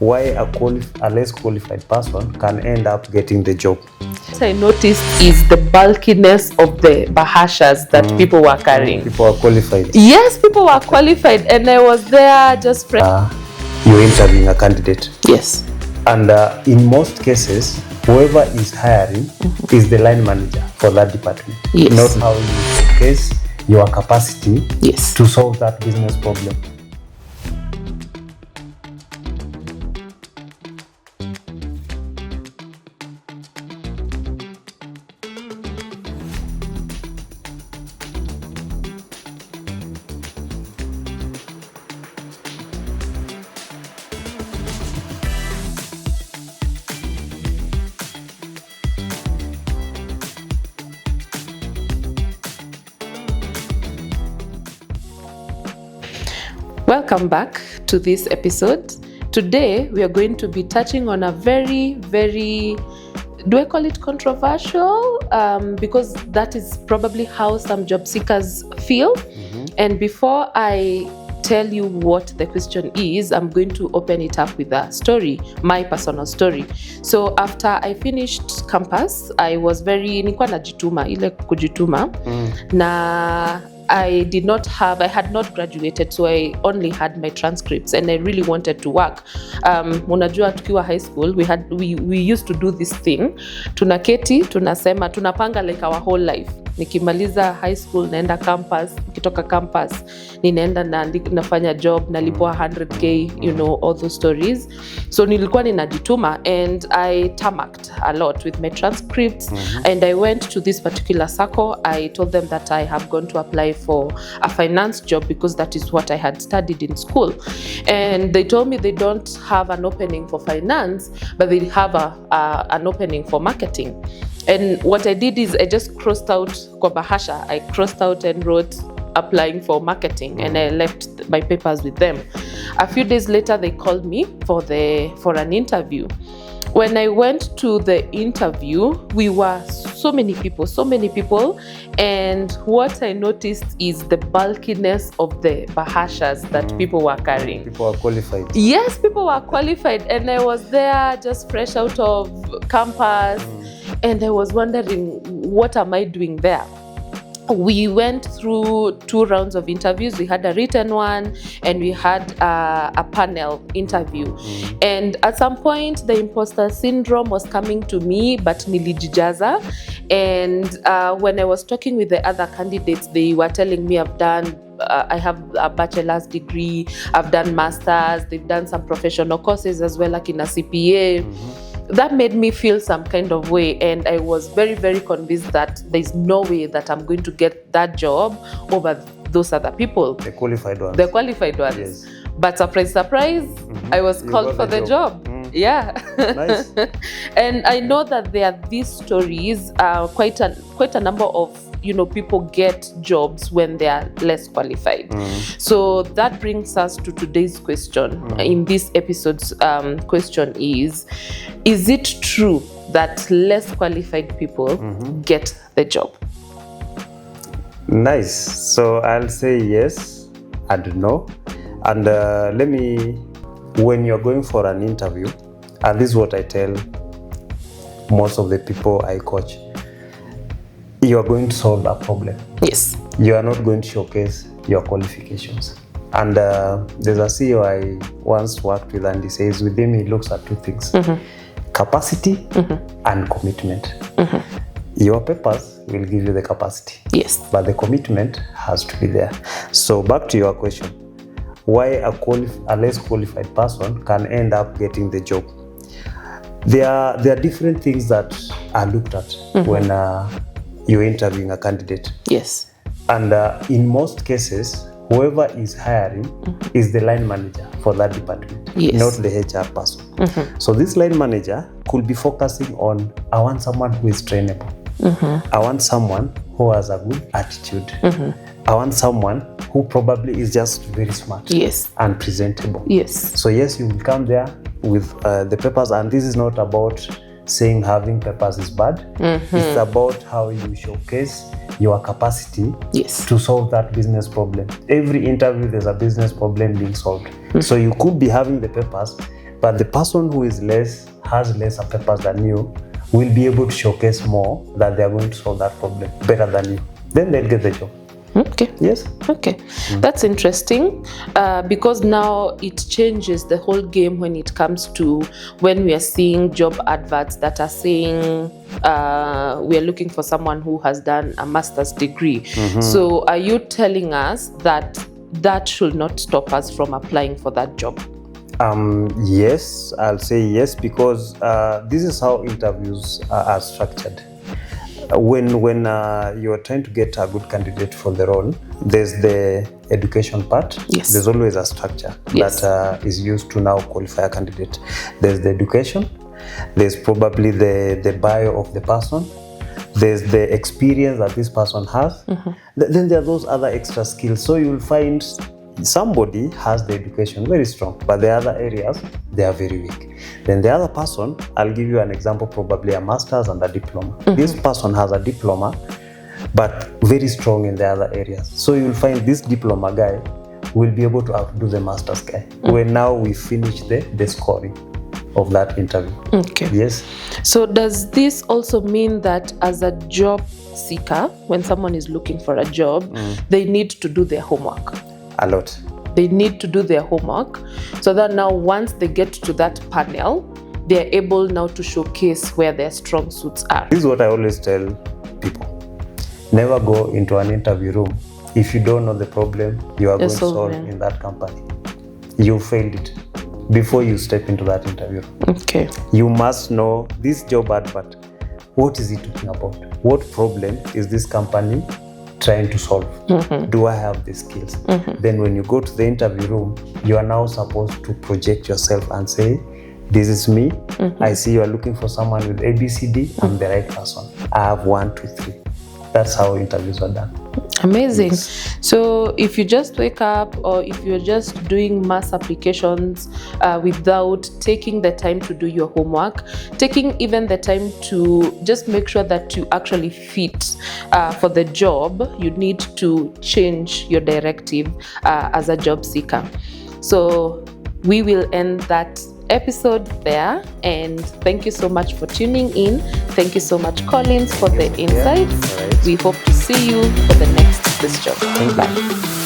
why a less qualified person can end up getting the job. What I noticed is the bulkiness of the bahashas that people were carrying. People are qualified. Yes, people were qualified, and I was there just fresh. You're interviewing a candidate. Yes. And in most cases, whoever is hiring is the line manager for that department. Yes. Not how you showcase your capacity to solve that business problem. Welcome back to this episode. Today we are going to be touching on a very, do I call it controversial? Because that is probably how some job seekers feel. And before I tell you what the question is, I'm going to open it up with a story, my personal story. So after I finished campus, I was nilikuwa najituma, ile kujituma. Na I had not graduated, so I only had my transcripts and I really wanted to work. Unajua tukiwa high school, we used to do this thing. Tunaketi, tunasema, tunapanga like our whole life. Nikimaliza high school, naenda campus, nikitoka campus, ninaenda nafanya job, nalipwa 100k, you know, all those stories. So nilikuwa ninajituma and I tamaked a lot with my transcripts. And I went to this particular circle. I told them that I have gone to apply for a finance job because that is what I had studied in school. And they told me they don't have an opening for finance, but they have an opening for marketing. And what I did is I just crossed out kwa bahasha. I crossed out and wrote applying for marketing, and I left my papers with them. A few days later, they called me for an interview. When I went to the interview, we were so many people, and what I noticed is the bulkiness of the bahashas that people were carrying. People are qualified. Yes, people were qualified, and I was there just fresh out of campus, and I was wondering, what am I doing there? We went through 2 rounds of interviews. We had a written one and we had a panel interview. And at some point, the imposter syndrome was coming to me, but nilijijaza. And when I was talking with the other candidates, they were telling me I have a bachelor's degree, I've done master's, they've done some professional courses as well, like in a CPA. That made me feel some kind of way, and I was very, very convinced that there's no way that I'm going to get that job over those other people. The qualified ones. Yes. But surprise, I was called for the job. Yeah. Nice. And I know that there are these stories, quite a number of people get jobs when they are less qualified. So that brings us to today's question. In this episode's question is it true that less qualified people get the job? Nice. So I'll say yes and no. And when you're going for an interview, and this is what I tell most of the people I coach, you are going to solve a problem. Yes. You are not going to showcase your qualifications. And there's a CEO I once worked with, and he says with him he looks at 2 things. Capacity and commitment. Your papers will give you the capacity. Yes. But the commitment has to be there. So back to your question, why a less qualified person can end up getting the job? There are different things that are looked at when you're interviewing a candidate. Yes. And in most cases, whoever is hiring is the line manager for that department, not the HR person. So this line manager could be focusing on, I want someone who is trainable. I want someone who has a good attitude. I want someone who probably is just very smart and presentable. Yes. So yes, you will come there with the papers, and this is not about saying having papers is bad. It's about how you showcase your capacity to solve that business problem. Every interview, there's a business problem being solved. So you could be having the papers, But the person who has lesser papers than you will be able to showcase more that they are going to solve that problem better than you. Then they'll get the job. Okay. Yes. Okay. That's interesting because now it changes the whole game when it comes to when we are seeing job adverts that are saying we are looking for someone who has done a master's degree. So are you telling us that that should not stop us from applying for that job? Yes, I'll say yes, because this is how interviews are structured. When you're trying to get a good candidate for the role, there's the education part. Yes. There's always a structure that is used to now qualify a candidate. There's the education, there's probably the bio of the person, there's the experience that this person has. Then there are those other extra skills. So you'll find somebody has the education very strong, but the other areas, they are very weak. Then the other person, I'll give you an example, probably a master's and a diploma. This person has a diploma, but very strong in the other areas. So you'll find this diploma guy will be able to outdo the master's guy. When now we finish the scoring of that interview. Okay. Yes. So does this also mean that as a job seeker, when someone is looking for a job, they need to do their homework? A lot. They need to do their homework so that now once they get to that panel, they're able now to showcase where their strong suits are. This is what I always tell people. Never go into an interview room if you don't know the problem you are going to solve in that company. You failed it before you step into that interview room. Okay. You must know this job advert. What is it talking about? What problem is this company trying to solve? Do I have the skills? Then when you go to the interview room, you are now supposed to project yourself and say, this is me. I see you are looking for someone with ABCD. I'm the right person. I have 1, 2, 3. That's how interviews are done. Amazing. Yes. So if you just wake up or if you're just doing mass applications without taking the time to do your homework, taking even the time to just make sure that you actually fit for the job, you need to change your directive as a job seeker. So we will end that episode there, and thank you so much for tuning in. Thank you so much, Collins, for the insights. We hope to see you for the next This Job. Bye.